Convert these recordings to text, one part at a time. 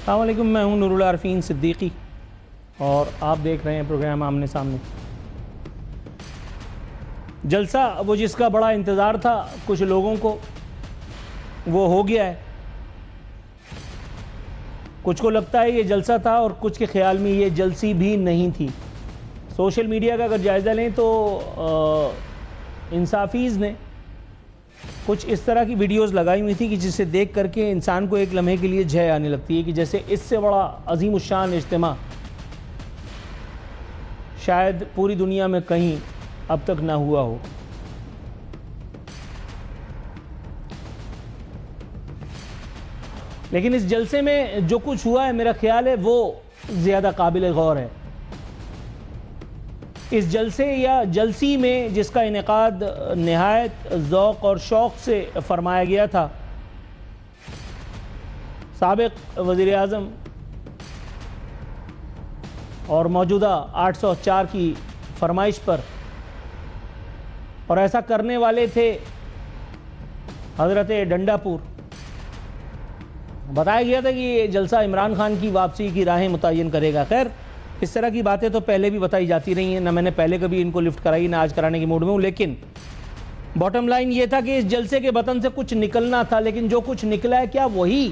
السلام علیکم، میں ہوں نور العارفین صدیقی اور آپ دیکھ رہے ہیں پروگرام آمنے سامنے۔ جلسہ وہ جس کا بڑا انتظار تھا کچھ لوگوں کو، وہ ہو گیا ہے۔ کچھ کو لگتا ہے یہ جلسہ تھا اور کچھ کے خیال میں یہ جلسی بھی نہیں تھی۔ سوشل میڈیا کا اگر جائزہ لیں تو انصافیز نے کچھ اس طرح کی ویڈیوز لگائی ہوئی تھی کہ جسے دیکھ کر کے انسان کو ایک لمحے کے لیے جھے آنے لگتی ہے کہ جیسے اس سے بڑا عظیم الشان اجتماع شاید پوری دنیا میں کہیں اب تک نہ ہوا ہو۔ لیکن اس جلسے میں جو کچھ ہوا ہے میرا خیال ہے وہ زیادہ قابل غور ہے۔ اس جلسے یا جلسی میں جس کا انعقاد نہایت ذوق اور شوق سے فرمایا گیا تھا، سابق وزیر اعظم اور موجودہ 804 کی فرمائش پر، اور ایسا کرنے والے تھے حضرت ڈنڈا پور۔ بتایا گیا تھا کہ یہ جلسہ عمران خان کی واپسی کی راہیں متعین کرے گا۔ خیر، اس طرح کی باتیں تو پہلے بھی بتائی جاتی رہی ہیں، نہ میں نے پہلے کبھی ان کو لفٹ کرائی نہ آج کرانے کی موڈ میں ہوں، لیکن باٹم لائن یہ تھا کہ اس جلسے کے بطن سے کچھ نکلنا تھا، لیکن جو کچھ نکلا ہے کیا وہی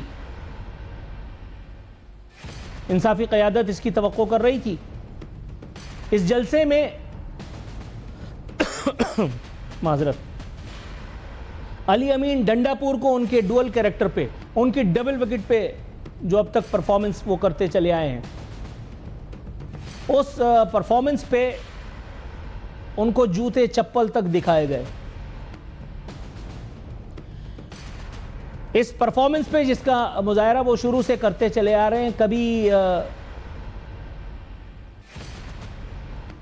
انصافی قیادت اس کی توقع کر رہی تھی؟ اس جلسے میں معذرت علی امین ڈنڈا پور کو ان کے ڈوئل کریکٹر پہ، ان کی ڈبل وکٹ پہ جو اب تک پرفارمنس وہ کرتے چلے آئے ہیں، اس پرفارمنس پہ ان کو جوتے چپل تک دکھائے گئے۔ اس پرفارمنس پہ جس کا مظاہرہ وہ شروع سے کرتے چلے آ رہے ہیں، کبھی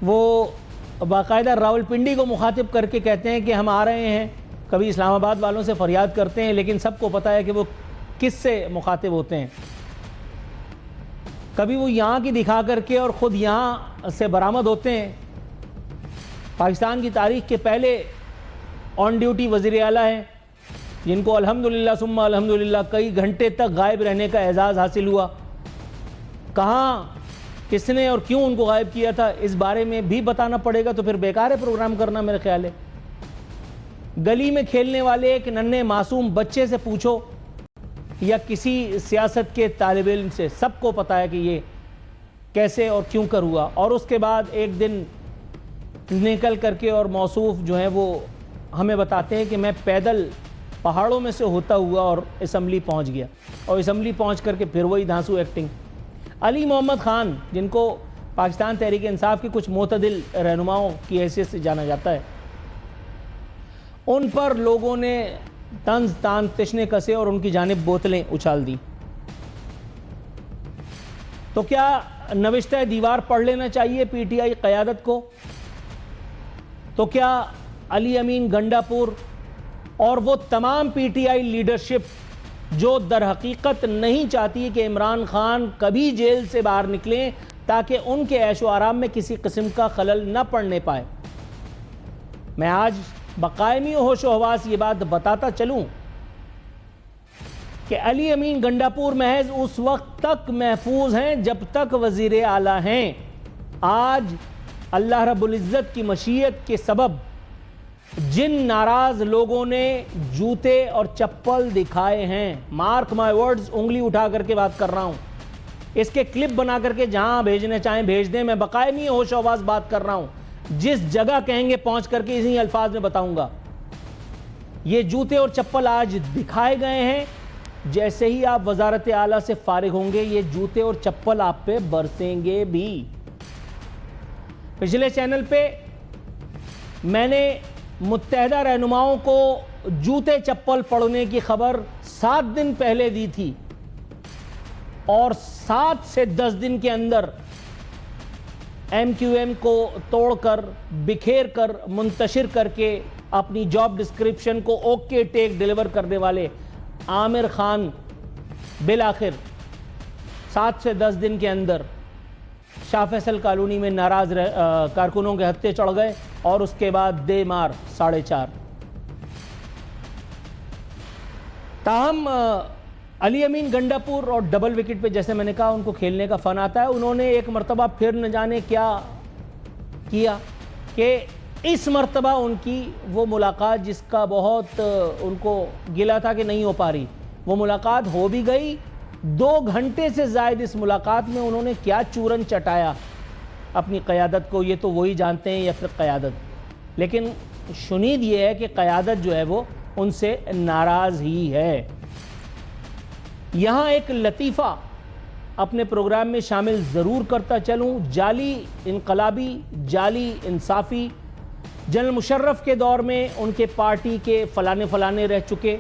وہ باقاعدہ راولپنڈی کو مخاطب کر کے کہتے ہیں کہ ہم آ رہے ہیں، کبھی اسلام آباد والوں سے فریاد کرتے ہیں، لیکن سب کو پتہ ہے کہ وہ کس سے مخاطب ہوتے ہیں۔ کبھی وہ یہاں کی دکھا کر کے اور خود یہاں سے برآمد ہوتے ہیں۔ پاکستان کی تاریخ کے پہلے آن ڈیوٹی وزیر اعلیٰ ہیں جن کو الحمدللہ ثم الحمدللہ کئی گھنٹے تک غائب رہنے کا اعزاز حاصل ہوا۔ کہاں، کس نے اور کیوں ان کو غائب کیا تھا، اس بارے میں بھی بتانا پڑے گا، تو پھر بیکار ہے پروگرام کرنا میرے خیال ہے۔ گلی میں کھیلنے والے ایک ننھے معصوم بچے سے پوچھو یا کسی سیاست کے طالب علم سے، سب کو پتا ہے کہ یہ کیسے اور کیوں کر ہوا۔ اور اس کے بعد ایک دن نکل کر کے اور موصوف جو ہیں وہ ہمیں بتاتے ہیں کہ میں پیدل پہاڑوں میں سے ہوتا ہوا اور اسمبلی پہنچ گیا، اور اسمبلی پہنچ کر کے پھر وہی دھانسو ایکٹنگ۔ علی محمد خان، جن کو پاکستان تحریک انصاف کی کچھ معتدل رہنماؤں کی حیثیت سے جانا جاتا ہے، ان پر لوگوں نے طنز تان تشنے کسے اور ان کی جانب بوتلیں اچھال دی۔ تو کیا نوشتہ دیوار پڑھ لینا چاہیے پی ٹی آئی قیادت کو؟ تو کیا علی امین گنڈا پور اور وہ تمام پی ٹی آئی لیڈرشپ جو در حقیقت نہیں چاہتی کہ عمران خان کبھی جیل سے باہر نکلیں تاکہ ان کے عیش و آرام میں کسی قسم کا خلل نہ پڑنے پائے؟ میں آج بقائمی ہوش و حواس یہ بات بتاتا چلوں کہ علی امین گنڈا پور محض اس وقت تک محفوظ ہیں جب تک وزیر اعلیٰ ہیں۔ آج اللہ رب العزت کی مشیت کے سبب جن ناراض لوگوں نے جوتے اور چپل دکھائے ہیں، مارک مائی ورڈز، انگلی اٹھا کر کے بات کر رہا ہوں، اس کے کلپ بنا کر کے جہاں بھیجنے چاہیں بھیج دیں، میں بقائمی ہوش و حواس بات کر رہا ہوں، جس جگہ کہیں گے پہنچ کر کے اسی الفاظ میں بتاؤں گا۔ یہ جوتے اور چپل آج دکھائے گئے ہیں، جیسے ہی آپ وزارت اعلیٰ سے فارغ ہوں گے یہ جوتے اور چپل آپ پہ برسیں گے بھی۔ پچھلے چینل پہ میں نے متحدہ رہنماؤں کو جوتے چپل پڑھنے کی خبر 7 دن پہلے دی تھی، اور 7 سے 10 دن کے اندر ایم کیو ایم کو توڑ کر، بکھیر کر، منتشر کر کے اپنی جاب ڈسکرپشن کو اوکے ٹیک ڈیلیور کرنے والے عامر خان بالآخر 7 سے 10 دن کے اندر شاہ فیصل کالونی میں ناراض کارکنوں کے ہتھے چڑھ گئے، اور اس کے بعد دے مار 4:30۔ تاہم علی امین گنڈاپور اور ڈبل وکٹ پہ جیسے میں نے کہا ان کو کھیلنے کا فن آتا ہے. انہوں نے ایک مرتبہ پھر نہ جانے کیا کیا کہ اس مرتبہ ان کی وہ ملاقات جس کا بہت ان کو گلا تھا کہ نہیں ہو پا رہی، وہ ملاقات ہو بھی گئی. 2 گھنٹے سے زائد اس ملاقات میں انہوں نے کیا چورن چٹایا اپنی قیادت کو، یہ تو وہی جانتے ہیں یا پھر قیادت. لیکن شنید یہ ہے کہ قیادت جو ہے وہ ان سے ناراض ہی ہے. یہاں ایک لطیفہ اپنے پروگرام میں شامل ضرور کرتا چلوں. جعلی انقلابی، جعلی انصافی، جنرل مشرف کے دور میں ان کے پارٹی کے فلانے رہ چکے،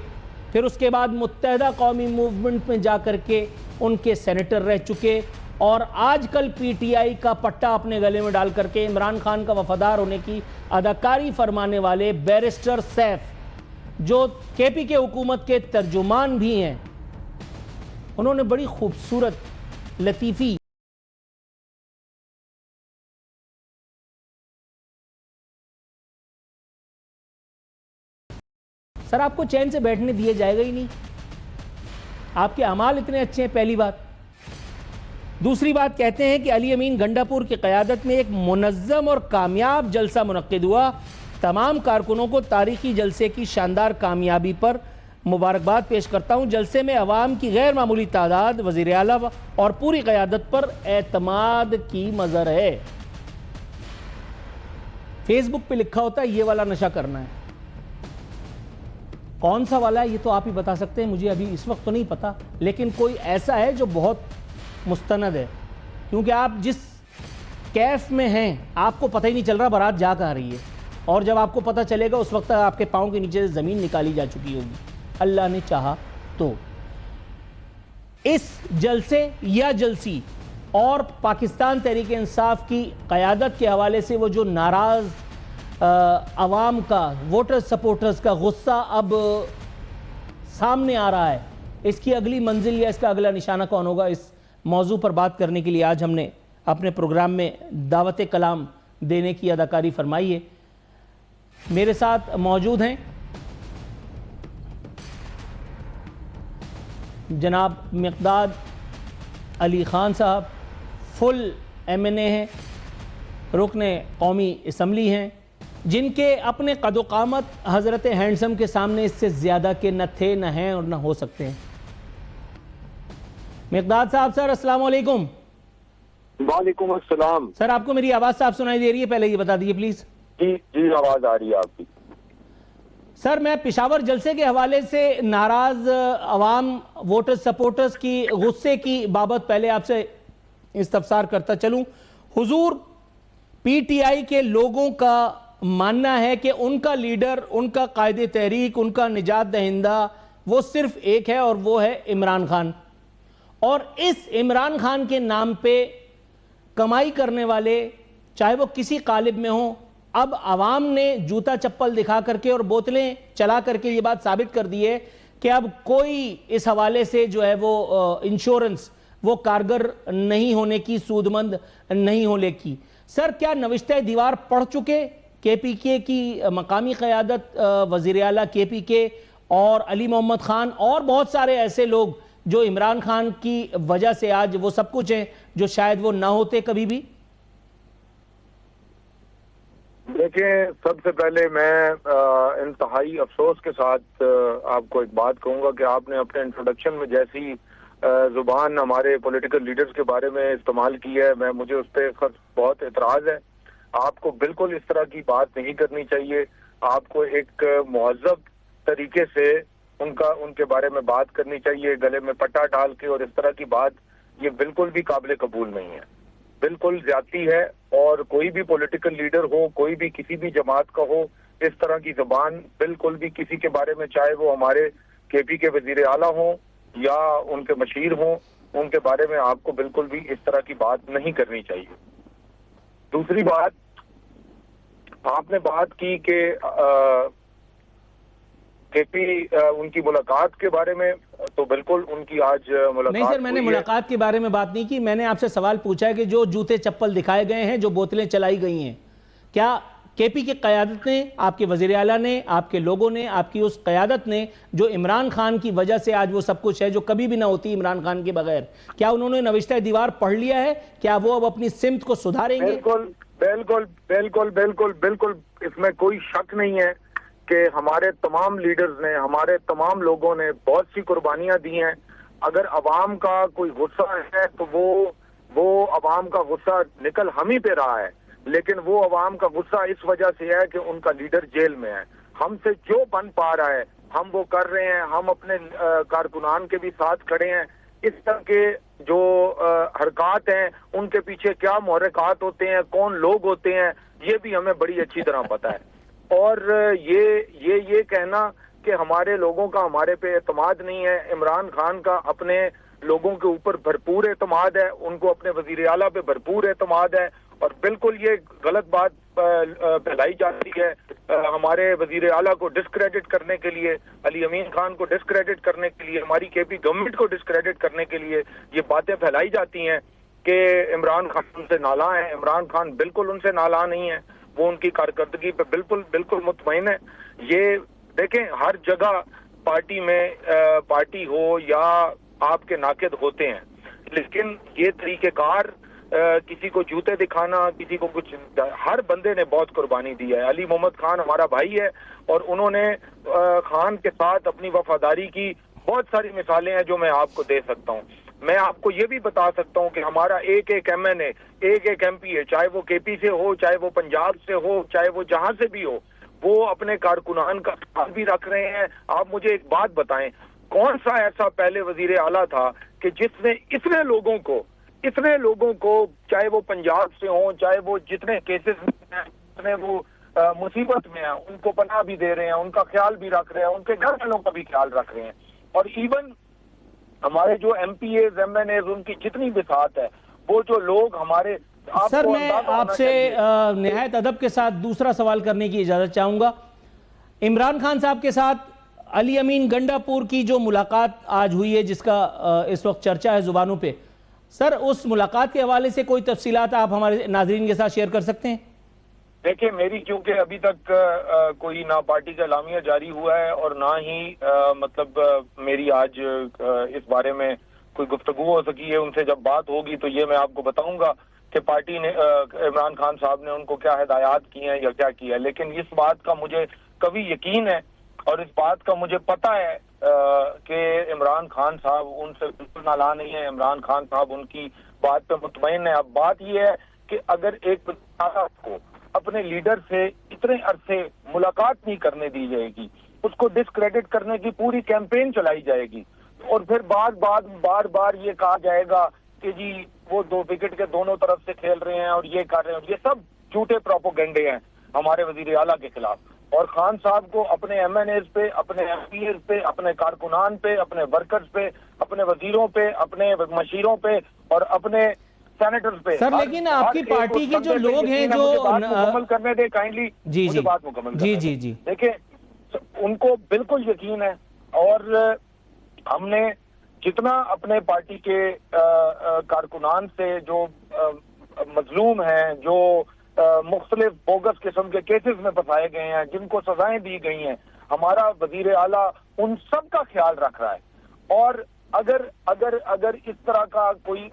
پھر اس کے بعد متحدہ قومی موومنٹ میں جا کر کے ان کے سینیٹر رہ چکے، اور آج کل پی ٹی آئی کا پٹا اپنے گلے میں ڈال کر کے عمران خان کا وفادار ہونے کی اداکاری فرمانے والے بیرسٹر سیف، جو کے پی کے حکومت کے ترجمان بھی ہیں، انہوں نے بڑی خوبصورت لطیفی سر آپ کو چین سے بیٹھنے دیے جائے گا ہی نہیں، آپ کے اعمال اتنے اچھے ہیں. پہلی بات. دوسری بات، کہتے ہیں کہ علی امین گنڈاپور کی قیادت میں ایک منظم اور کامیاب جلسہ منعقد ہوا. تمام کارکنوں کو تاریخی جلسے کی شاندار کامیابی پر مبارکباد پیش کرتا ہوں. جلسے میں عوام کی غیر معمولی تعداد وزیر اعلیٰ اور پوری قیادت پر اعتماد کی مظہر ہے. فیس بک پہ لکھا ہوتا ہے یہ والا نشہ کرنا ہے. کون سا والا ہے یہ تو آپ ہی بتا سکتے ہیں، مجھے ابھی اس وقت تو نہیں پتا، لیکن کوئی ایسا ہے جو بہت مستند ہے. کیونکہ آپ جس کیف میں ہیں آپ کو پتہ ہی نہیں چل رہا بارات جا کہاں رہی ہے، اور جب آپ کو پتہ چلے گا اس وقت آپ کے پاؤں کے نیچے سے زمین نکالی جا چکی ہوگی، اللہ نے چاہا تو. اس جلسے یا جلسی اور پاکستان تحریک انصاف کی قیادت کے حوالے سے وہ جو ناراض عوام کا، ووٹر سپورٹرز کا غصہ اب سامنے آ رہا ہے، اس کی اگلی منزل یا اس کا اگلا نشانہ کون ہوگا، اس موضوع پر بات کرنے کے لیے آج ہم نے اپنے پروگرام میں دعوت کلام دینے کی اداکاری فرمائی ہے. میرے ساتھ موجود ہیں جناب مقداد علی خان صاحب، فل ایم این اے ہیں، رکن قومی اسمبلی ہیں، جن کے اپنے قد و قامت حضرت ہینڈسم کے سامنے اس سے زیادہ کے نہ تھے، نہ ہیں اور نہ ہو سکتے ہیں. مقداد صاحب سر السلام علیکم. وعلیکم السلام. سر آپ کو میری آواز صاف سنائی دے رہی ہے؟ پہلے یہ بتا دیجئے پلیز. جی آواز آ رہی ہے آپ کی. سر میں پشاور جلسے کے حوالے سے ناراض عوام، ووٹر سپورٹرز کی غصے کی بابت پہلے آپ سے استفسار کرتا چلوں. حضور، پی ٹی آئی کے لوگوں کا ماننا ہے کہ ان کا لیڈر، ان کا قائد تحریک، ان کا نجات دہندہ وہ صرف ایک ہے اور وہ ہے عمران خان، اور اس عمران خان کے نام پہ کمائی کرنے والے چاہے وہ کسی قالب میں ہوں، اب عوام نے جوتا چپل دکھا کر کے اور بوتلیں چلا کر کے یہ بات ثابت کر دی ہے کہ اب کوئی اس حوالے سے جو ہے وہ انشورنس وہ کارگر نہیں ہونے کی، سودمند نہیں ہونے کی. سر کیا نوشتہ دیوار پڑھ چکے کے پی کے کی مقامی قیادت، وزیر اعلیٰ کے پی کے اور علی محمد خان اور بہت سارے ایسے لوگ جو عمران خان کی وجہ سے آج وہ سب کچھ ہیں جو شاید وہ نہ ہوتے کبھی بھی؟ دیکھیں، سب سے پہلے میں انتہائی افسوس کے ساتھ آپ کو ایک بات کہوں گا کہ آپ نے اپنے انٹروڈکشن میں جیسی زبان ہمارے پولیٹیکل لیڈرز کے بارے میں استعمال کی ہے، مجھے اس پہ بہت اعتراض ہے. آپ کو بالکل اس طرح کی بات نہیں کرنی چاہیے. آپ کو ایک مہذب طریقے سے ان کے بارے میں بات کرنی چاہیے. گلے میں پٹا ڈال کے اور اس طرح کی بات یہ بالکل بھی قابل قبول نہیں ہے، بالکل زیادتی ہے. اور کوئی بھی پولیٹیکل لیڈر ہو، کوئی بھی کسی بھی جماعت کا ہو، اس طرح کی زبان بالکل بھی کسی کے بارے میں، چاہے وہ ہمارے کے پی کے وزیر اعلیٰ ہوں یا ان کے مشیر ہوں، ان کے بارے میں آپ کو بالکل بھی اس طرح کی بات نہیں کرنی چاہیے. دوسری بات، آپ نے بات کی کہ کے پی ان کی ملاقات کے بارے میں، تو بالکل ان کی آج ملاقات نہیں سر، میں نے ملاقات کے بارے میں بات نہیں کی. میں نے آپ سے سوال پوچھا ہے کہ جو جوتے چپل دکھائے گئے ہیں، جو بوتلیں چلائی گئی ہیں، کیا کے پی کی قیادت نے، آپ کے وزیر اعلیٰ نے، آپ کے لوگوں نے، آپ کی اس قیادت نے جو عمران خان کی وجہ سے آج وہ سب کچھ ہے جو کبھی بھی نہ ہوتی عمران خان کے بغیر، کیا انہوں نے نوشتہ دیوار پڑھ لیا ہے؟ کیا وہ اب اپنی سمت کو سدھاریں گے؟ بالکل بالکل بالکل بالکل بالکل، اس میں کوئی شک نہیں ہے کہ ہمارے تمام لیڈرز نے، ہمارے تمام لوگوں نے بہت سی قربانیاں دی ہیں. اگر عوام کا کوئی غصہ ہے تو وہ عوام کا غصہ نکل ہم ہی پہ رہا ہے، لیکن وہ عوام کا غصہ اس وجہ سے ہے کہ ان کا لیڈر جیل میں ہے. ہم سے جو بن پا رہا ہے ہم وہ کر رہے ہیں. ہم اپنے کارکنان کے بھی ساتھ کھڑے ہیں. اس طرح کے جو حرکات ہیں ان کے پیچھے کیا محرکات ہوتے ہیں، کون لوگ ہوتے ہیں، یہ بھی ہمیں بڑی اچھی طرح پتہ ہے. اور یہ کہنا کہ ہمارے لوگوں کا ہمارے پہ اعتماد نہیں ہے، عمران خان کا اپنے لوگوں کے اوپر بھرپور اعتماد ہے، ان کو اپنے وزیر اعلیٰ پہ بھرپور اعتماد ہے. اور بالکل یہ غلط بات پھیلائی جاتی ہے ہمارے وزیر اعلیٰ کو ڈسکریڈٹ کرنے کے لیے، علی امین خان کو ڈسکریڈٹ کرنے کے لیے، ہماری کے پی گورنمنٹ کو ڈسکریڈٹ کرنے کے لیے یہ باتیں پھیلائی جاتی ہیں کہ عمران خان ان سے نالاں ہیں. عمران خان بالکل ان سے نالاں نہیں ہے، وہ ان کی کارکردگی پہ بالکل مطمئن ہے. یہ دیکھیں ہر جگہ پارٹی میں پارٹی ہو یا آپ کے ناقد ہوتے ہیں، لیکن یہ طریقہ کار کسی کو جوتے دکھانا، کسی کو کچھ، ہر بندے نے بہت قربانی دی ہے. علی محمد خان ہمارا بھائی ہے اور انہوں نے خان کے ساتھ اپنی وفاداری کی بہت ساری مثالیں ہیں جو میں آپ کو دے سکتا ہوں. میں آپ کو یہ بھی بتا سکتا ہوں کہ ہمارا ایک ایم این اے، ایک ایم پی ہے، چاہے وہ کے پی سے ہو، چاہے وہ پنجاب سے ہو، چاہے وہ جہاں سے بھی ہو، وہ اپنے کارکنان کا خیال بھی رکھ رہے ہیں. آپ مجھے ایک بات بتائیں، کون سا ایسا پہلے وزیر اعلیٰ تھا کہ جس نے اتنے لوگوں کو چاہے وہ پنجاب سے ہوں، چاہے وہ جتنے کیسز میں ہیں، جتنے وہ مصیبت میں ہیں، ان کو پناہ بھی دے رہے ہیں، ان کا خیال بھی رکھ رہے ہیں، ان کے گھر والوں کا بھی خیال رکھ رہے ہیں. اور ایون ہمارے جو MPs, MNAs, ان کی جتنی بساط ہے، وہ جو لوگ ہمارے، سر میں آپ سے نہایت ادب کے ساتھ دوسرا سوال کرنے کی اجازت چاہوں گا. عمران خان صاحب کے ساتھ علی امین گنڈا پور کی جو ملاقات آج ہوئی ہے، جس کا اس وقت چرچہ ہے زبانوں پہ، سر اس ملاقات کے حوالے سے کوئی تفصیلات آپ ہمارے ناظرین کے ساتھ شیئر کر سکتے ہیں؟ دیکھیں میری کیونکہ ابھی تک کوئی نہ پارٹی کا اعلامیہ جاری ہوا ہے اور نہ ہی مطلب میری آج اس بارے میں کوئی گفتگو ہو سکی ہے. ان سے جب بات ہوگی تو یہ میں آپ کو بتاؤں گا کہ پارٹی نے عمران خان صاحب نے ان کو کیا ہدایات کی ہیں یا کیا کیا ہے. لیکن اس بات کا مجھے کبھی یقین ہے اور اس بات کا مجھے پتہ ہے کہ عمران خان صاحب ان سے بالکل نالاں نہیں ہے. عمران خان صاحب ان کی بات پہ مطمئن ہے. اب بات یہ ہے کہ اگر ایک کو اپنے لیڈر سے اتنے عرصے ملاقات نہیں کرنے دی جائے گی، اس کو ڈسکریڈٹ کرنے کی پوری کیمپین چلائی جائے گی، اور پھر بار بار یہ کہا جائے گا کہ جی وہ دو وکٹ کے دونوں طرف سے کھیل رہے ہیں اور یہ کر رہے ہیں، یہ سب جھوٹے پروپیگنڈے ہیں ہمارے وزیر اعلیٰ کے خلاف. اور خان صاحب کو اپنے ایم این ایز پہ، اپنے ایم پی ایز پہ، اپنے کارکنان پہ، اپنے ورکرز پہ، اپنے وزیروں پہ، اپنے مشیروں پہ اور اپنے سینیٹرز پہ. سر لیکن آپ کی پارٹی کے جو لوگ ہیں جو مکمل کرنے دے کائنڈلی، مجھے بات مکمل کرنے دے. جی دیکھیں ان کو بالکل یقین ہے، اور ہم نے جتنا اپنے پارٹی کے کارکنان سے جو مظلوم ہیں، جو مختلف بوگس قسم کے کیسز میں پھنسائے گئے ہیں، جن کو سزائیں دی گئی ہیں، ہمارا وزیر اعلیٰ ان سب کا خیال رکھ رہا ہے. اور اگر اس طرح کا کوئی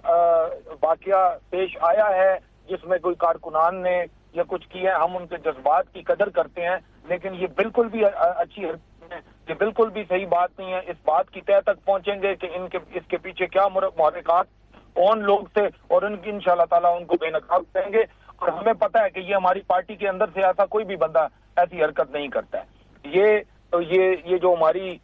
واقعہ پیش آیا ہے جس میں کوئی کارکنان نے یا کچھ کیا ہے، ہم ان کے جذبات کی قدر کرتے ہیں، لیکن یہ بالکل بھی اچھی حرکت ہے، یہ بالکل بھی صحیح بات نہیں ہے. اس بات کی تہ تک پہنچیں گے کہ اس کے پیچھے کیا محرکات کون لوگ تھے، اور ان کی انشاءاللہ تعالیٰ ان کو بے نقاب کریں گے. اور ہمیں پتہ ہے کہ یہ ہماری پارٹی کے اندر سے ایسا کوئی بھی بندہ ایسی حرکت نہیں کرتا ہے. یہ جو ہماری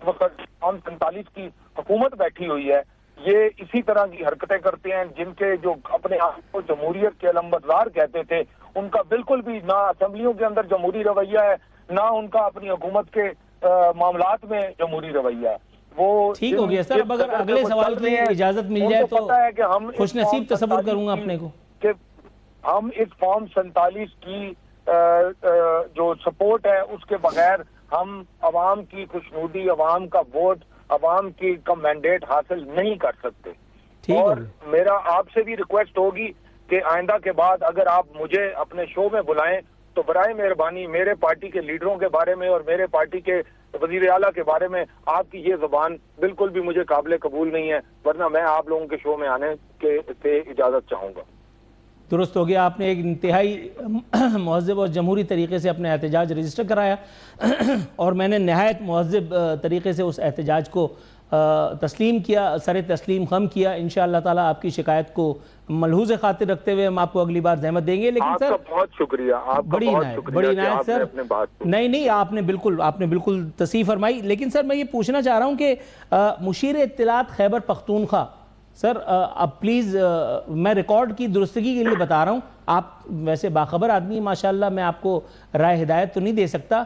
وقت 47 کی حکومت بیٹھی ہوئی ہے، یہ اسی طرح کی حرکتیں کرتے ہیں. جن کے جو اپنے آپ کو جمہوریت کے علمبردار کہتے تھے، ان کا بالکل بھی نہ اسمبلیوں کے اندر جمہوری رویہ ہے، نہ ان کا اپنی حکومت کے معاملات میں جمہوری رویہ ہے. وہ ٹھیک ہو گیا سر. اب اگر اگلے سوال کی اجازت مل جائے تو خوش نصیب تصور کروں گا اپنے کو کہ ہم اس فارم 47 کی جو سپورٹ ہے اس کے بغیر ہم عوام کی خوشنودی، عوام کا ووٹ، عوام کی کا مینڈیٹ حاصل نہیں کر سکتے. اور میرا آپ سے بھی ریکویسٹ ہوگی کہ آئندہ کے بعد اگر آپ مجھے اپنے شو میں بلائیں تو برائے مہربانی میرے پارٹی کے لیڈروں کے بارے میں اور میرے پارٹی کے وزیر اعلیٰ کے بارے میں آپ کی یہ زبان بالکل بھی مجھے قابل قبول نہیں ہے، ورنہ میں آپ لوگوں کے شو میں آنے سے اجازت چاہوں گا۔ درست ہو گیا، آپ نے ایک انتہائی مہذب اور جمہوری طریقے سے اپنا احتجاج رجسٹر کرایا اور میں نے نہایت مہذب طریقے سے اس احتجاج کو تسلیم کیا، سر تسلیم خم کیا۔ انشاءاللہ تعالی آپ کی شکایت کو ملحوظ خاطر رکھتے ہوئے ہم آپ کو اگلی بار زحمت دیں گے۔ لیکن سر آپ کا بہت شکریہ، آپ کا بہت شکریہ کہ آپ نے اپنے بات کو نہیں آپ نے بالکل تصحیح فرمائی۔ لیکن سر میں یہ پوچھنا چاہ رہا ہوں کہ مشیر اطلاعات خیبر پختونخوا، سر اب پلیز میں ریکارڈ کی درستگی کے لیے بتا رہا ہوں، آپ ویسے باخبر آدمی ماشاءاللہ، میں آپ کو رائے ہدایت تو نہیں دے سکتا،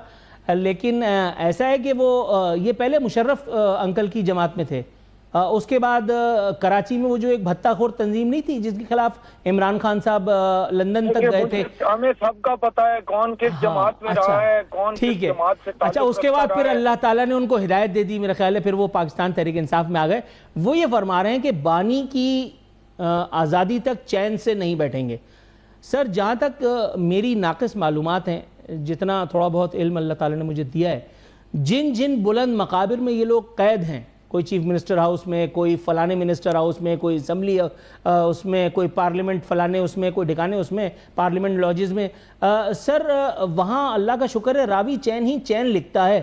لیکن ایسا ہے کہ وہ یہ پہلے مشرف انکل کی جماعت میں تھے، اس کے بعد کراچی میں وہ جو ایک بھتہ خور تنظیم نہیں تھی جس کے خلاف عمران خان صاحب لندن تک گئے تھے، ہمیں سب کا پتہ ہے کون کس جماعت میں رہا ہے، کون کس جماعت سے اچھا، اس کے بعد پھر اللہ تعالیٰ نے ان کو ہدایت دے دی، میرا خیال ہے پھر وہ پاکستان تحریک انصاف میں آ گئے۔ وہ یہ فرما رہے ہیں کہ بانی کی آزادی تک چین سے نہیں بیٹھیں گے۔ سر جہاں تک میری ناقص معلومات ہیں، جتنا تھوڑا بہت علم اللہ تعالیٰ نے مجھے دیا ہے، جن بلند مقابر میں یہ لوگ قید ہیں، کوئی چیف منسٹر ہاؤس میں، کوئی فلانے منسٹر ہاؤس میں، کوئی اسمبلی اس میں، کوئی پارلیمنٹ فلانے اس میں، کوئی ڈھکانے اس میں، پارلیمنٹ لاجز میں، سر وہاں اللہ کا شکر ہے راوی چین ہی چین لکھتا ہے۔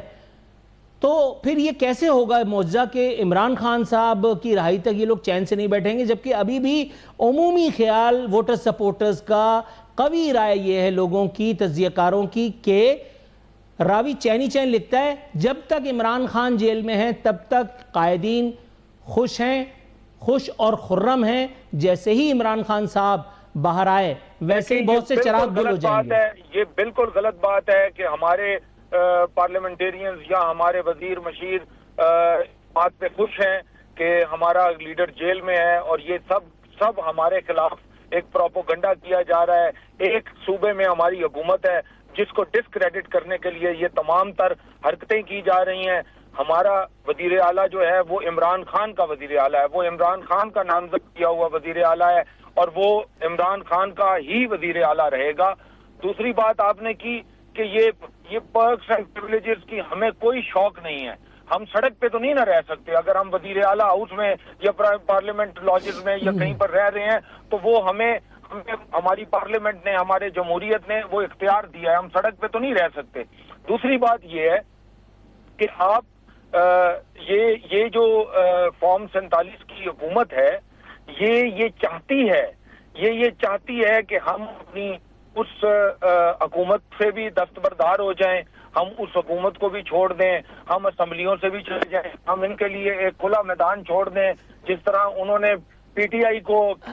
تو پھر یہ کیسے ہوگا معجزہ کہ عمران خان صاحب کی رہائی تک یہ لوگ چین سے نہیں بیٹھیں گے، جبکہ ابھی بھی عمومی خیال ووٹر سپورٹرز کا قوی رائے یہ ہے لوگوں کی، تجزیہ کاروں کی، کہ راوی چینی چین لکھتا ہے جب تک عمران خان جیل میں ہیں تب تک قائدین خوش ہیں، خوش اور خرم ہیں، جیسے ہی عمران خان صاحب باہر آئے ویسے ہی بہت سے چراغ گل ہو جائیں گے۔ یہ بالکل غلط بات ہے کہ ہمارے پارلیمنٹیرینز یا ہمارے وزیر مشیر بات پہ خوش ہیں کہ ہمارا لیڈر جیل میں ہے، اور یہ سب ہمارے خلاف ایک پروپوگنڈا کیا جا رہا ہے۔ ایک صوبے میں ہماری حکومت ہے جس کو ڈسکریڈٹ کرنے کے لیے یہ تمام تر حرکتیں کی جا رہی ہیں۔ ہمارا وزیر اعلیٰ جو ہے وہ عمران خان کا وزیر اعلیٰ ہے، وہ عمران خان کا نامزد کیا ہوا وزیر اعلیٰ ہے، اور وہ عمران خان کا ہی وزیر اعلیٰ رہے گا۔ دوسری بات آپ نے کی کہ یہ پرکس اینڈ پریولیجز کی ہمیں کوئی شوق نہیں ہے، ہم سڑک پہ تو نہیں نہ رہ سکتے۔ اگر ہم وزیر اعلیٰ ہاؤس میں یا پارلیمنٹ لاجز میں یا کہیں پر رہ رہے ہیں تو وہ ہماری پارلیمنٹ نے، ہمارے جمہوریت نے وہ اختیار دیا ہے، ہم سڑک پہ تو نہیں رہ سکتے۔ دوسری بات یہ ہے کہ آپ یہ جو فارم 47 کی حکومت ہے یہ چاہتی ہے کہ ہم اپنی اس حکومت سے بھی دستبردار ہو جائیں، ہم اس حکومت کو بھی چھوڑ دیں، ہم اسمبلیوں سے بھی چلے جائیں، ہم ان کے لیے ایک کھلا میدان چھوڑ دیں، جس طرح انہوں نے پی ٹی آئی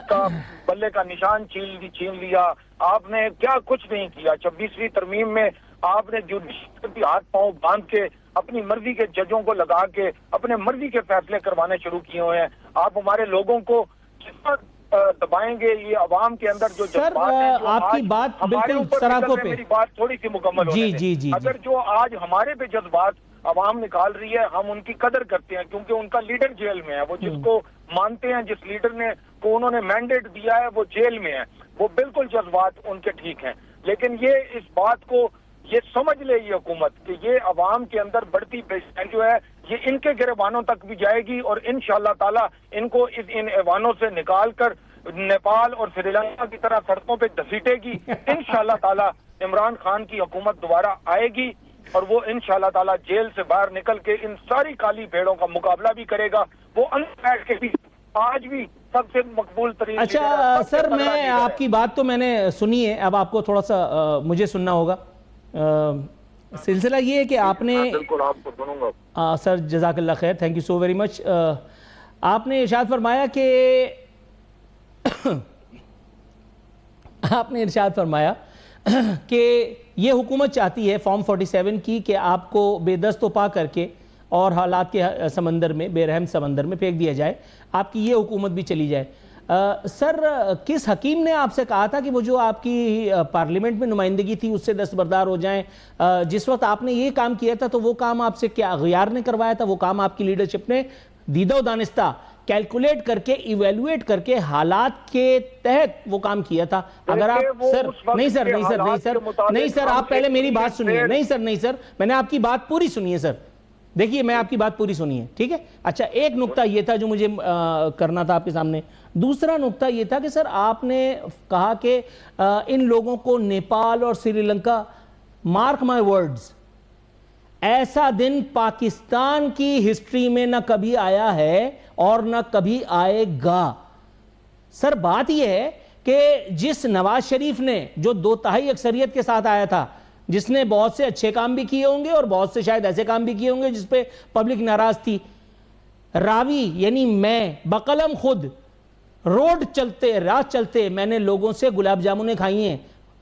کا بلے کا نشان چھین لیا۔ آپ نے کیا کچھ نہیں کیا۔ 26ویں ترمیم میں آپ نے جوڈیشل کی ہاتھ پاؤں باندھ کے اپنی مرضی کے ججوں کو لگا کے اپنے مرضی کے فیصلے کروانے شروع کیے ہوئے ہیں۔ آپ ہمارے لوگوں کو جتنا دبائیں گے، یہ عوام کے اندر جو جذبات ہیں، جو آپ کی بات بالکل سراخوں پہ، میری بات تھوڑی سی مکمل ہونے دیں۔ اگر جو آج ہمارے پہ جذبات عوام نکال رہی ہے، ہم ان کی قدر کرتے ہیں کیونکہ ان کا لیڈر جیل میں ہے، وہ جس کو مانتے ہیں، جس لیڈر کو انہوں نے مینڈیٹ دیا ہے وہ جیل میں ہے، وہ بالکل جذبات ان کے ٹھیک ہیں۔ لیکن یہ اس بات کو یہ سمجھ لے یہ حکومت کہ یہ عوام کے اندر بڑھتی پیشانی جو ہے یہ ان کے گریبانوں تک بھی جائے گی، اور انشاءاللہ تعالی ان کو ان ایوانوں سے نکال کر نیپال اور سری لنکا کی طرح سڑکوں پہ گھسیٹے گی۔ انشاءاللہ تعالی عمران خان کی حکومت دوبارہ آئے گی اور وہ انشاءاللہ تعالی جیل سے باہر نکل کے ان ساری کالی بھیڑوں کا مقابلہ بھی کرے گا۔ وہ اندر بیٹھ کے بھی آج بھی سب سے مقبول ترین۔ اچھا سر، میں آپ کی بات تو میں نے سنی ہے، اب آپ کو تھوڑا سا مجھے سننا ہوگا۔ سلسلہ یہ ہے کہ آپ نے، بالکل آپ کو سنوں گا سر جزاک اللہ خیر، thank you so very much. آپ نے ارشاد فرمایا کہ یہ حکومت چاہتی ہے فارم 47 کی کہ آپ کو بے دست و پا کر کے اور حالات کے سمندر میں، بے رحم سمندر میں پھینک دیا جائے، آپ کی یہ حکومت بھی چلی جائے۔ سر کس حکیم نے آپ سے کہا تھا کہ وہ جو آپ کی پارلیمنٹ میں نمائندگی تھی اس سے دستبردار ہو جائیں؟ جس وقت آپ نے یہ کام کیا تھا تو وہ کام آپ سے کیا غیار نے کروایا تھا؟ وہ کام آپ کی لیڈرشپ نے دیدہ و دانستہ کیلکولیٹ کر کے ایویلویٹ کر کے حالات کے تحت وہ کام کیا تھا. اگر آپ سر نہیں سر آپ پہلے میری بات سنیے. نہیں سر میں نے آپ کی بات پوری سنی ہے سر. دیکھیے میں آپ کی بات پوری سنی ہے, ٹھیک ہے. اچھا ایک نقطہ یہ تھا جو مجھے کرنا تھا آپ کے سامنے. دوسرا نقطہ یہ تھا کہ سر آپ نے کہا کہ ان لوگوں کو نیپال اور Sri Lanka, mark my words, ایسا دن پاکستان کی ہسٹری میں نہ کبھی آیا ہے اور نہ کبھی آئے گا. سر بات یہ ہے کہ جس نواز شریف نے جو 2/3 اکثریت کے ساتھ آیا تھا, جس نے بہت سے اچھے کام بھی کیے ہوں گے اور بہت سے شاید ایسے کام بھی کیے ہوں گے جس پہ پبلک ناراض تھی, راوی یعنی میں بقلم خود روڈ چلتے رات چلتے میں نے لوگوں سے گلاب جامنیں کھائی ہیں.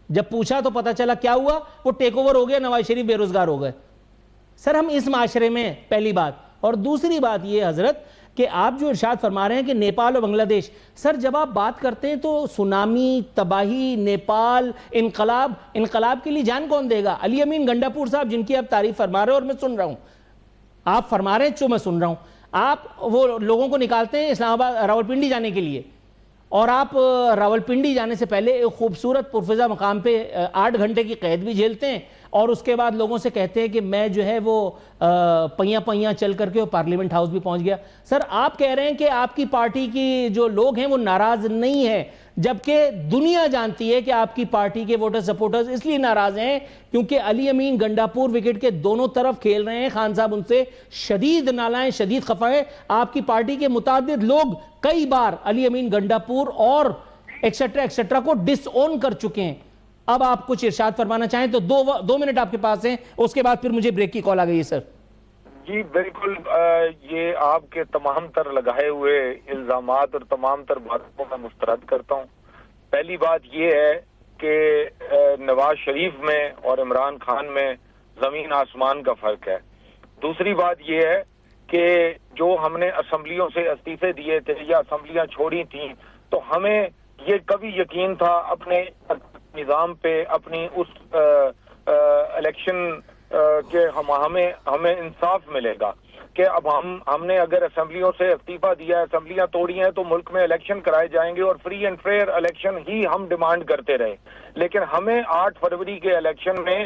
جب پوچھا تو پتا چلا کیا ہوا, وہ ٹیک اوور ہو گیا, نواز شریف بے روزگار ہو گئے. سر ہم اس معاشرے میں, پہلی بات. اور دوسری بات یہ حضرت کہ آپ جو ارشاد فرما رہے ہیں کہ نیپال اور بنگلہ دیش, سر جب آپ بات کرتے ہیں تو سونامی, تباہی, نیپال, انقلاب کے لیے جان کون دے گا؟ علی امین گنڈاپور صاحب جن کی آپ تعریف فرما رہے ہیں اور میں سن رہا ہوں, آپ فرما رہے ہیں جو میں سن رہا ہوں, آپ وہ لوگوں کو نکالتے ہیں اسلام آباد راولپنڈی جانے کے لیے, اور آپ راولپنڈی جانے سے پہلے ایک خوبصورت پرفضا مقام پہ 8 گھنٹے کی قید بھی جھیلتے ہیں, اور اس کے بعد لوگوں سے کہتے ہیں کہ میں جو ہے وہ پہیاں چل کر کے پارلیمنٹ ہاؤس بھی پہنچ گیا. سر آپ کہہ رہے ہیں کہ آپ کی پارٹی کی جو لوگ ہیں وہ ناراض نہیں ہیں, جبکہ دنیا جانتی ہے کہ آپ کی پارٹی کے ووٹر سپورٹرز اس لیے ناراض ہیں کیونکہ علی امین گنڈاپور وکٹ کے دونوں طرف کھیل رہے ہیں. خان صاحب ان سے شدید نالائیں, شدید خفا ہے. آپ کی پارٹی کے متعدد لوگ کئی بار علی امین گنڈاپور اور ایکسٹرا کو ڈس اون کر چکے ہیں. اب آپ کچھ ارشاد فرمانا چاہیں تو 2 منٹ آپ کے پاس ہیں, اس کے بعد پھر مجھے بریک کی کال آ گئی ہے. سر جی بالکل, یہ آپ کے تمام تر لگائے ہوئے الزامات اور تمام تر باتوں کو میں مسترد کرتا ہوں. پہلی بات یہ ہے کہ نواز شریف میں اور عمران خان میں زمین آسمان کا فرق ہے. دوسری بات یہ ہے کہ جو ہم نے اسمبلیوں سے استعفے دیے تھے یا اسمبلیاں چھوڑی تھیں, تو ہمیں یہ کبھی یقین تھا اپنے نظام پہ, اپنی اس الیکشن کہ ہمیں انصاف ملے گا کہ اب ہم نے اگر اسمبلیوں سے استعفیٰ دیا ہے, اسمبلیاں توڑی ہیں, تو ملک میں الیکشن کرائے جائیں گے اور فری اینڈ فیئر الیکشن ہی ہم ڈیمانڈ کرتے رہے. لیکن ہمیں 8 فروری کے الیکشن میں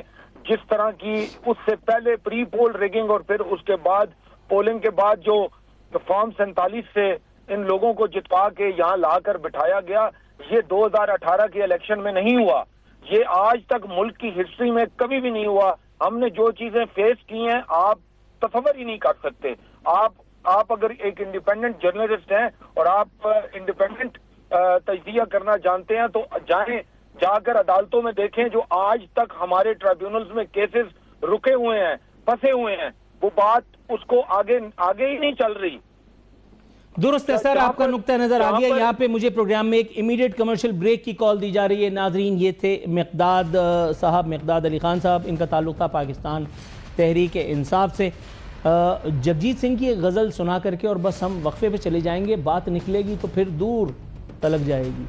جس طرح کی اس سے پہلے پری پول ریگنگ اور پھر اس کے بعد پولنگ کے بعد جو فارم 47 سے ان لوگوں کو جتوا کے یہاں لا کر بٹھایا گیا, یہ 2018 کے الیکشن میں نہیں ہوا. یہ آج تک ملک کی ہسٹری میں کبھی بھی نہیں ہوا. ہم نے جو چیزیں فیس کی ہیں آپ تصور ہی نہیں کر سکتے. آپ اگر ایک انڈیپینڈنٹ جرنلسٹ ہیں اور آپ انڈیپینڈنٹ تجزیہ کرنا جانتے ہیں تو جا کر عدالتوں میں دیکھیں جو آج تک ہمارے ٹرائیبیونلز میں کیسز رکے ہوئے ہیں, پھنسے ہوئے ہیں, وہ بات اس کو آگے ہی نہیں چل رہی. درست ہے سر, آپ کا نقطہ نظر آ گیا. یہاں پہ مجھے پروگرام میں ایک امیڈیٹ کمرشل بریک کی کال دی جا رہی ہے. ناظرین یہ تھے مقداد صاحب, مقداد علی خان صاحب, ان کا تعلق تھا پاکستان تحریک انصاف سے. جگجیت سنگھ کی ایک غزل سنا کر کے اور بس ہم وقفے پہ چلے جائیں گے. بات نکلے گی تو پھر دور تلک جائے گی.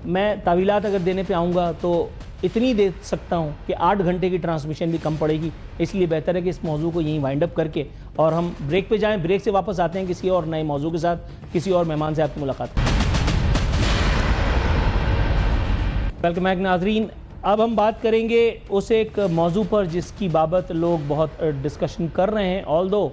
میں تعویلات اگر دینے پہ آؤں گا تو اتنی دے سکتا ہوں کہ 8 گھنٹے کی ٹرانسمیشن بھی کم پڑے گی. اس لیے بہتر ہے کہ اس موضوع کو یہیں وائنڈ اپ کر کے اور ہم بریک پہ جائیں. بریک سے واپس آتے ہیں کسی اور نئے موضوع کے ساتھ, کسی اور مہمان سے آپ کی ملاقات. ویلکم بیک ناظرین. اب ہم بات کریں گے اس ایک موضوع پر جس کی بابت لوگ بہت ڈسکشن کر رہے ہیں. آلدو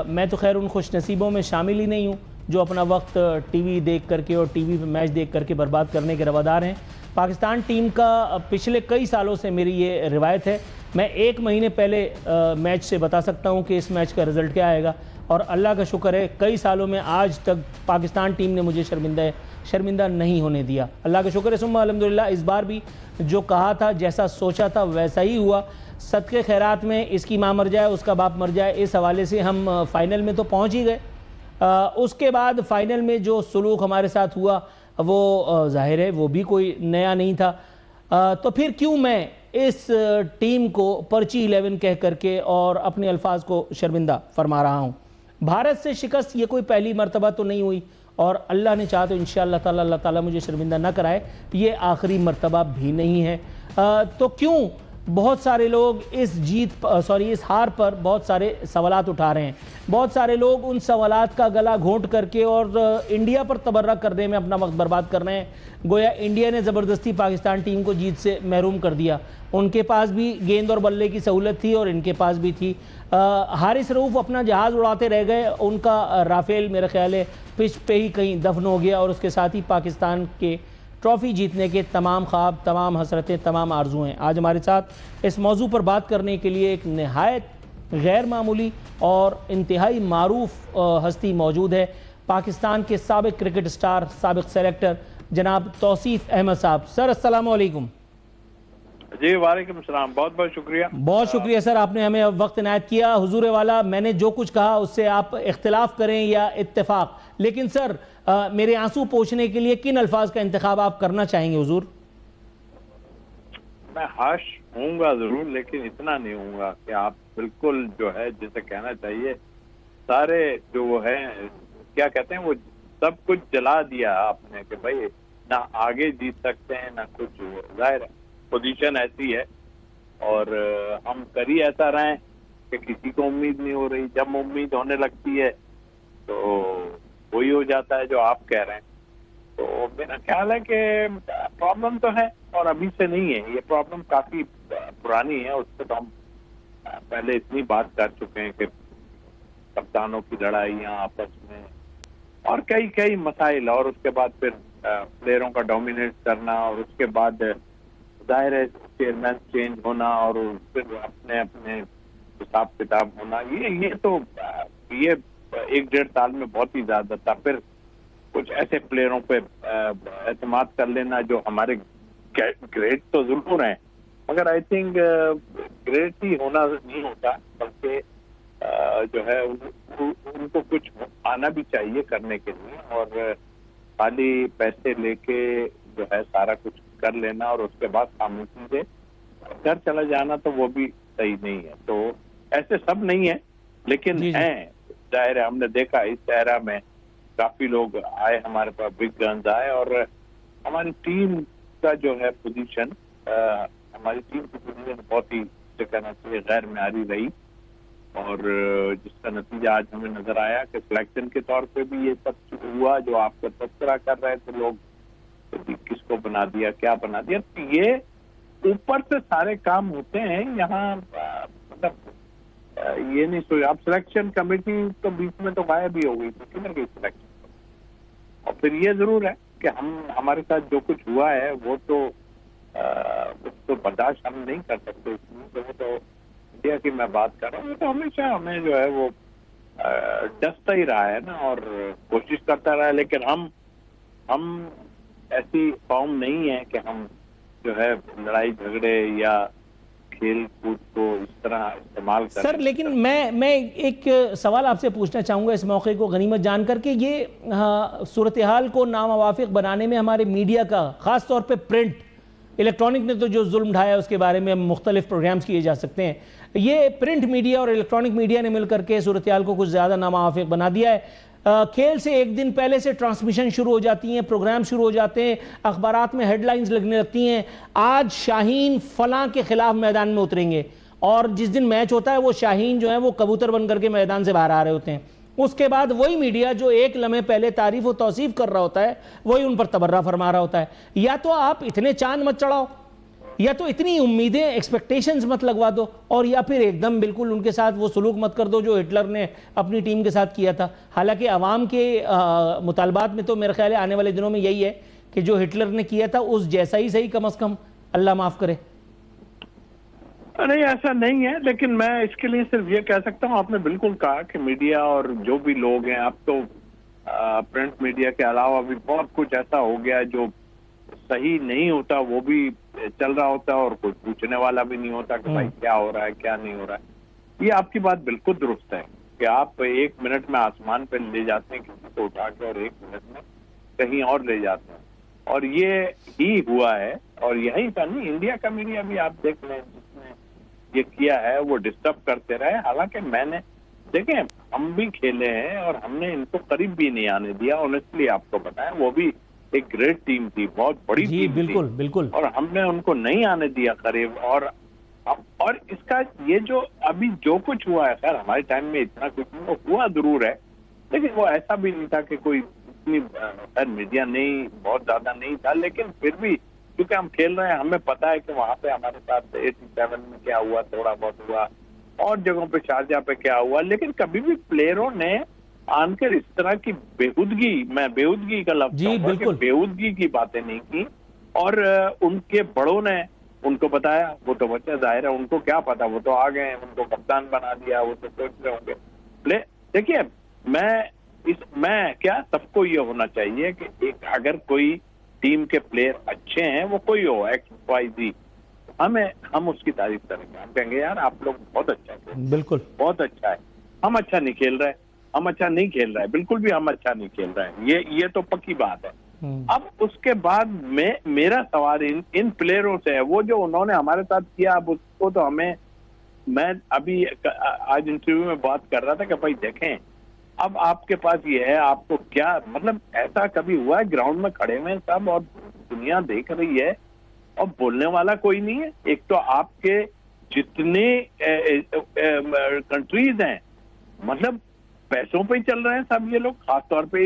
میں تو خیر ان خوش نصیبوں میں شامل ہی نہیں ہوں جو اپنا وقت ٹی وی دیکھ کر کے اور ٹی وی پہ میچ دیکھ کر کے برباد کرنے کے روادار ہیں. پاکستان ٹیم کا پچھلے کئی سالوں سے میری یہ روایت ہے, میں 1 مہینے پہلے میچ سے بتا سکتا ہوں کہ اس میچ کا رزلٹ کیا آئے گا, اور اللہ کا شکر ہے کئی سالوں میں آج تک پاکستان ٹیم نے مجھے شرمندہ نہیں ہونے دیا. اللہ کا شکر ہے ثم الحمدللہ. اس بار بھی جو کہا تھا, جیسا سوچا تھا ویسا ہی ہوا. صدقے خیرات میں اس کی ماں مر جائے اس کا باپ مر جائے, اس حوالے سے ہم فائنل میں تو پہنچ ہی گئے. اس کے بعد فائنل میں جو سلوک ہمارے ساتھ ہوا وہ ظاہر ہے وہ بھی کوئی نیا نہیں تھا. تو پھر کیوں میں اس ٹیم کو پرچی 11 کہہ کر کے اور اپنے الفاظ کو شرمندہ فرما رہا ہوں. بھارت سے شکست یہ کوئی پہلی مرتبہ تو نہیں ہوئی, اور اللہ نے چاہا تو انشاءاللہ تعالی اللہ تعالیٰ مجھے شرمندہ نہ کرائے یہ آخری مرتبہ بھی نہیں ہے. تو کیوں بہت سارے لوگ اس اس ہار پر بہت سارے سوالات اٹھا رہے ہیں. بہت سارے لوگ ان سوالات کا گلا گھونٹ کر کے اور انڈیا پر تبرک کرنے میں اپنا وقت برباد کر رہے ہیں. گویا انڈیا نے زبردستی پاکستان ٹیم کو جیت سے محروم کر دیا. ان کے پاس بھی گیند اور بلے کی سہولت تھی اور ان کے پاس بھی تھی. حارث رؤوف اپنا جہاز اڑاتے رہ گئے. ان کا رافیل میرے خیال ہے پچ پہ ہی کہیں دفن ہو گیا اور اس کے ساتھ ہی پاکستان کے ٹرافی جیتنے کے تمام خواب، تمام حسرتیں، تمام آرزویں. آج ہمارے ساتھ اس موضوع پر بات کرنے کے لیے ایک نہایت غیر معمولی اور انتہائی معروف ہستی موجود ہے. پاکستان کے سابق کرکٹ سٹار، سابق سیلیکٹر جناب توصیف احمد صاحب. سر السلام علیکم. جی وعلیکم السلام. بہت بہت شکریہ. بہت شکریہ سر، آپ نے ہمیں وقت عنایت کیا. حضور والا، میں نے جو کچھ کہا اس سے آپ اختلاف کریں یا اتفاق، لیکن سر میرے آنسو پوچھنے کے لیے کن الفاظ کا انتخاب آپ کرنا چاہیں گے حضور؟ میں ہاش ہوں گا ضرور، لیکن اتنا نہیں ہوں گا کہ آپ بالکل جو ہے جسے کہنا چاہیے سارے جو وہ ہیں کیا کہتے ہیں وہ سب کچھ جلا دیا آپ نے کہ بھائی نہ آگے جیت سکتے ہیں نہ کچھ. ظاہر ہے پوزیشن ایسی ہے اور ہم کری ایسا رہے کہ کسی کو امید نہیں ہو رہی. جب امید ہونے لگتی ہے تو وہی ہو جاتا ہے جو آپ کہہ رہے ہیں. تو میرا خیال ہے کہ پرابلم تو ہے اور ابھی سے نہیں ہے، یہ پرابلم کافی پرانی ہے. اس پہ تو ہم پہلے اتنی بات کر چکے ہیں کہ کپتانوں کی لڑائیاں آپس میں اور کئی مسائل، اور اس کے بعد پھر پلیئروں کا ڈومینیٹ کرنا اور اس کے بعد ظاہر ہے چیئرمین چینج ہونا اور پھر اپنے حساب کتاب ہونا. یہ تو یہ 1-1.5 سال میں بہت ہی زیادہ تھا. پھر کچھ ایسے پلیئروں پہ اعتماد کر لینا جو ہمارے گریٹ تو ضرور ہیں مگر آئی تھنک گریٹ ہی ہونا نہیں ہوتا، بلکہ جو ہے ان کو کچھ آنا بھی چاہیے کرنے کے لیے. اور خالی پیسے لے کے جو ہے سارا کچھ کر لینا اور اس کے بعد خاموشی سے گھر چلا جانا تو وہ بھی صحیح نہیں ہے. تو ایسے سب نہیں ہیں لیکن ہیں. ظاہر ہے ہم نے دیکھا اس ایرا میں کافی لوگ آئے ہمارے پاس، بگ گنز آئے اور ہماری ٹیم کا جو ہے پوزیشن، ہماری ٹیم کی پوزیشن بہت ہی کہنا چاہیے غیر معیاری رہی اور جس کا نتیجہ آج ہمیں نظر آیا کہ سلیکشن کے طور پہ بھی یہ سب ہوا جو آپ کا تذکرہ کر رہے تھے لوگ، کس کو بنا دیا کیا بنا دیا. یہ اوپر سے سارے کام ہوتے ہیں یہاں. مطلب یہ نہیں سوچا اب سلیکشن کمیٹی تو بیچ میں تو غائب ہی ہو گئی تھی، کدھر گئی سلیکشن. اور پھر یہ ضرور ہے کہ ہمارے ساتھ جو کچھ ہوا ہے وہ تو برداشت ہم نہیں کر سکتے. وہ تو انڈیا کی میں بات کر رہا ہوں، تو ہمیشہ ہمیں جو ہے وہ ڈستا ہی رہا ہے نا اور کوشش کرتا رہا ہے. لیکن ہم ایسی قوم نہیں ہے کہ ہم جو ہے لڑائی جھگڑے یا کھیل کود کو اس طرح استعمال کریں. سر لیکن میں ایک سوال آپ سے پوچھنا چاہوں گا اس موقع کو غنیمت جان کر کے، یہ صورتحال کو ناموافق بنانے میں ہمارے میڈیا کا، خاص طور پہ پرنٹ، الیکٹرانک نے تو جو ظلم ڈھایا اس کے بارے میں مختلف پروگرامز کیے جا سکتے ہیں، یہ پرنٹ میڈیا اور الیکٹرانک میڈیا نے مل کر کے صورتحال کو کچھ زیادہ ناموافق بنا دیا ہے. کھیل سے ایک دن پہلے سے ٹرانسمیشن شروع ہو جاتی ہیں، پروگرام شروع ہو جاتے ہیں، اخبارات میں ہیڈ لائنز لگنے لگتی ہیں، آج شاہین فلاں کے خلاف میدان میں اتریں گے، اور جس دن میچ ہوتا ہے وہ شاہین جو ہیں وہ کبوتر بن کر کے میدان سے باہر آ رہے ہوتے ہیں. اس کے بعد وہی میڈیا جو ایک لمحے پہلے تعریف و توصیف کر رہا ہوتا ہے وہی ان پر تبرہ فرما رہا ہوتا ہے. یا تو آپ اتنے چاند مت چڑھاؤ، یا تو اتنی امیدیں ایکسپیکٹیشنز مت لگوا دو، اور یا پھر ایک دم بالکل ان کے ساتھ وہ سلوک مت کر دو جو ہٹلر نے اپنی ٹیم کے ساتھ کیا تھا. حالانکہ عوام کے مطالبات میں تو میرے خیال ہے آنے والے دنوں میں یہی ہے کہ جو ہٹلر نے کیا تھا اس جیسا ہی صحیح کم از کم، اللہ معاف کرے. نہیں ایسا نہیں ہے، لیکن میں اس کے لیے صرف یہ کہہ سکتا ہوں آپ نے بالکل کہا کہ میڈیا اور جو بھی لوگ ہیں، اب تو پرنٹ میڈیا کے علاوہ بھی بہت کچھ ایسا ہو گیا جو صحیح نہیں ہوتا وہ بھی چل رہا ہوتا ہے اور کوئی پوچھنے والا بھی نہیں ہوتا کہ بھائی کیا ہو رہا ہے کیا نہیں ہو رہا ہے. یہ آپ کی بات بالکل درست ہے کہ آپ 1 منٹ میں آسمان پہ لے جاتے ہیں کسی کو اٹھا کے اور 1 منٹ میں کہیں اور لے جاتے ہیں، اور یہ ہی ہوا ہے. اور یہی کا نہیں، انڈیا کا میڈیا بھی آپ دیکھ لیں جس نے یہ کیا ہے وہ ڈسٹرب کرتے رہے. حالانکہ میں نے دیکھیں ہم بھی کھیلے ہیں اور ہم نے ان کو قریب بھی نہیں آنے دیا. آنیسٹلی آپ کو بتائیں وہ بھی ایک گریٹ ٹیم تھی، بہت بڑی ٹیم تھی، بالکل اور ہم نے ان کو نہیں آنے دیا قریب. اور اس کا یہ جو ابھی جو کچھ ہوا ہے، خیر ہمارے ٹائم میں اتنا کچھ نہیں ہوا ضرور ہے، لیکن وہ ایسا بھی نہیں تھا کہ کوئی اتنی خیر میڈیا نہیں بہت زیادہ نہیں تھا، لیکن پھر بھی کیونکہ ہم کھیل رہے ہیں ہمیں پتا ہے کہ وہاں پہ ہمارے ساتھ 87 میں کیا ہوا، تھوڑا بہت ہوا، اور جگہوں پہ شارجہ پہ کیا ہوا، لیکن کبھی بھی پلیئروں نے آن کر اس طرح کی بےہودگی، میں بےہودگی کا لفظ کہوں گا کہ بےہودگی کی باتیں نہیں کی، اور ان کے بڑوں نے ان کو بتایا، وہ تو بچہ ظاہر ہے ان کو کیا پتا، وہ تو آ گئے، ان کو کپتان بنا دیا، وہ تو سوچ رہے ہوں گے۔ دیکھیے میں کیا سب کو یہ ہونا چاہیے کہ ایک اگر کوئی ٹیم کے پلیئر اچھے ہیں، وہ کوئی ہو ایکس وائی زی، ہم اس کی تعریف کریں گے، ہم کہیں گے یار آپ لوگ بہت اچھا کھیل، بالکل بہت اچھا ہے، ہم اچھا نہیں کھیل رہے، ہم اچھا نہیں کھیل رہے، بالکل بھی ہم اچھا نہیں کھیل رہے، یہ تو پکی بات ہے۔ اب اس کے بعد میرا سوال ان پلیئروں سے ہے، وہ جو انہوں نے ہمارے ساتھ کیا، اب اس کو تو میں ابھی آج انٹرویو میں بات کر رہا تھا کہ بھائی دیکھیں اب آپ کے پاس یہ ہے، آپ کو کیا مطلب ایسا کبھی ہوا ہے گراؤنڈ میں کھڑے ہوئے سب اور دنیا دیکھ رہی ہے اور بولنے والا کوئی نہیں ہے؟ ایک تو آپ کے جتنے کنٹریز ہیں مطلب پیسوں پہ ہی چل رہے ہیں سب یہ لوگ، خاص طور پہ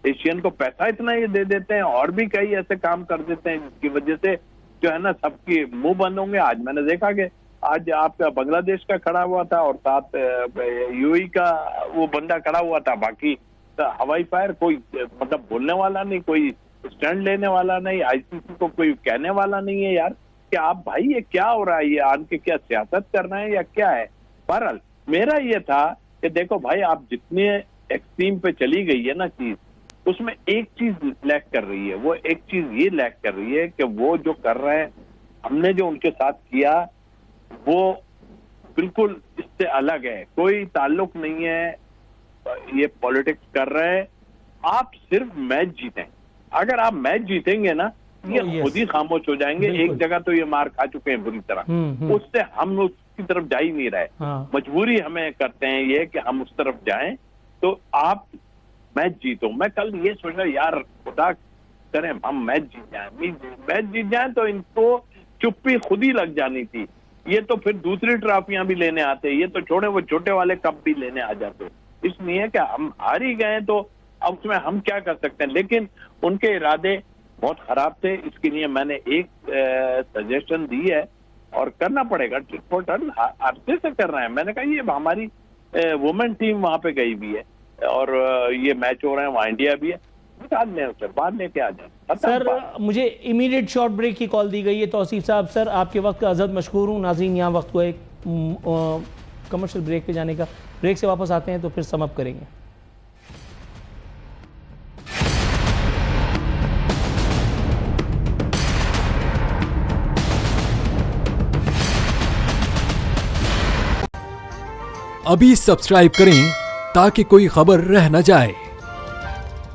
ایشین کو پیسہ اتنا یہ دے دیتے ہیں، اور بھی کئی ایسے کام کر دیتے ہیں جس کی وجہ سے جو ہے نا سب کے منہ بند ہوں گے۔ آج میں نے دیکھا کہ آج آپ کا بنگلہ دیش کا کھڑا ہوا تھا اور ساتھ یو ای کا وہ بندہ کھڑا ہوا تھا، باقی ہوائی فائر کوئی مطلب بولنے والا نہیں، کوئی اسٹینڈ لینے والا نہیں، آئی سی سی کو کوئی کہنے والا نہیں ہے یار کہ آپ بھائی یہ کیا ہو رہا ہے، یہ آن کے کیا سیاست کر رہے ہیں یا کیا ہے۔ بہرحال میرا یہ تھا کہ دیکھو بھائی آپ جتنے ایکسٹریم پہ چلی گئی ہے نا چیز، اس میں ایک چیز لیک کر رہی ہے، وہ ایک چیز یہ لیک کر رہی ہے کہ وہ جو کر رہے ہیں، ہم نے جو ان کے ساتھ کیا وہ بالکل اس سے الگ ہے، کوئی تعلق نہیں ہے، یہ پولیٹکس کر رہے ہیں۔ آپ صرف میچ جیتیں، اگر آپ میچ جیتیں گے نا یہ خود ہی خاموش ہو جائیں گے۔ ایک جگہ تو یہ مار کھا چکے ہیں بری طرح، اس سے ہم اس کی طرف جا ہی نہیں رہے، مجبوری ہمیں کرتے ہیں یہ کہ ہم اس طرف جائیں، تو آپ میچ جیتو۔ میں کل یہ سوچ رہا یار خدا کریں ہم میچ جیت جائیں تو ان کو چپی خود ہی لگ جانی تھی، یہ تو پھر دوسری ٹرافیاں بھی لینے آتے، یہ تو چھوڑے وہ چھوٹے والے کپ بھی لینے آ جاتے، اس لیے کہ ہم ہار ہی گئے تو اب اس میں ہم کیا کر سکتے ہیں۔ لیکن ان کے ارادے بہت خراب تھے، اس کے لیے میں نے ایک سجیشن دی ہے اور کرنا پڑے گا، عرصے سے کر رہے ہیں۔ میں نے کہا یہ ہماری وومن ٹیم وہاں پہ گئی بھی ہے اور یہ میچ ہو رہے ہیں، وہاں انڈیا بھی ہے، بعد لے کے آ جائیں۔ سر مجھے امیڈیٹ شارٹ بریک کی کال دی گئی ہے توصیف صاحب، سر آپ کے وقت کا عزت مشکور ہوں۔ ناظرین یہاں وقت ہوا ایک کمرشل بریک پہ جانے کا، بریک سے واپس آتے ہیں تو پھر سم اپ کریں گے۔ ابھی سبسکرائب کریں تاکہ کوئی خبر رہ نہ جائے۔